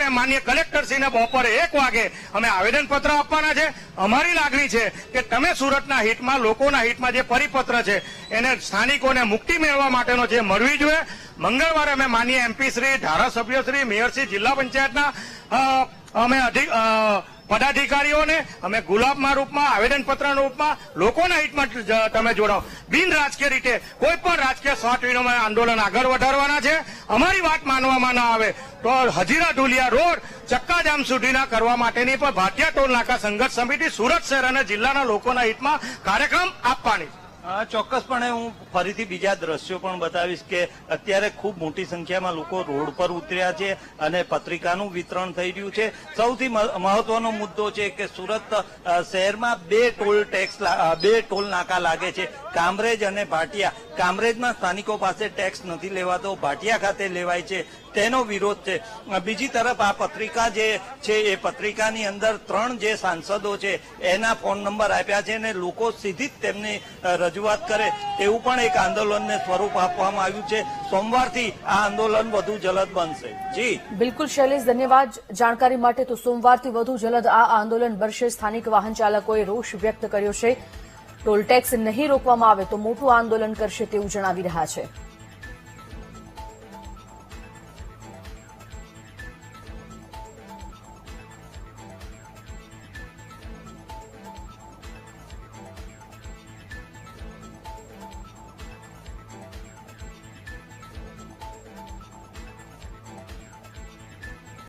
મંગળવારે માન્ય કલેક્ટરશ્રીને બપોરે 1 વાગે અમે આવેદનપત્ર આપવાના છે। અમારી લાગણી છે કે તમે સુરતના હિતમાં, લોકોના હિતમાં જે પરિપત્ર છે એને સ્થાનિકોને મુક્તિ મેળવવા માટેનો છે મળવી જોઈએ। મંગળવારે અમે માન્ય એમપી શ્રી, ધારાસભ્યશ્રી, મેયરશ્રી, જિલ્લા પંચાયતના અમે પદાધિકારીઓને અમે ગુલાબના રૂપમાં, આવેદનપત્રના રૂપમાં લોકોના હિતમાં તમે જોડાઓ। બિન રાજકીય રીતે કોઈ પણ રાજકીય સ્વાર્થ વિના આંદોલન આગળ વધારવાના છે। અમારી વાત માનવામાં ના આવે તો હજીરા ધુલિયા રોડ ચક્કાજામ સુધીના કરવા માટેની પણ ભાટિયા ટોલ નાકા સંઘર્ષ સમિતિ સુરત શહેર અને જિલ્લાના લોકોના હિતમાં કાર્યક્રમ આપવાની છે। ચોક્કસપણે હું ફરીથી બીજા દ્રશ્યો પણ બતાવીશ કે અત્યારે ખૂબ મોટી સંખ્યામાં લોકો રોડ પર ઉતર્યા છે અને પત્રિકાનું વિતરણ થઈ રહ્યું છે। સૌથી મહત્વનો મુદ્દો છે કે સુરત શહેરમાં 2 ટોલ નાકા લાગે છે, કામરેજ અને ભાટિયા। કામરેજમાં સ્થાનિકો પાસે ટેક્સ નથી લેવાતો, ભાટિયા ખાતે લેવાય છે, તેનો વિરોધ છે। બીજી તરફ આ પત્રિકા જે છે એ પત્રિકાની અંદર 3 જે સાંસદો છે એના ફોન નંબર આપ્યા છે અને લોકો સીધી જ તેમની રજૂઆત કરે તેવું પણ એક આંદોલનને સ્વરૂપ આપવામાં આવ્યું છે। સોમવારથી આ આંદોલન વધુ જલદ બનશે। જી બિલકુલ શૈલેષ, ધન્યવાદ જાણકારી માટે। તો સોમવારથી વધુ જલદ આ આંદોલન બનશે। સ્થાનિક વાહન ચાલકોએ રોષ વ્યક્ત કર્યો છે। ટોલ ટેક્સ નહીં રોકવામાં આવે તો મોટું આંદોલન કરશે તેવું જણાવી રહ્યા છે।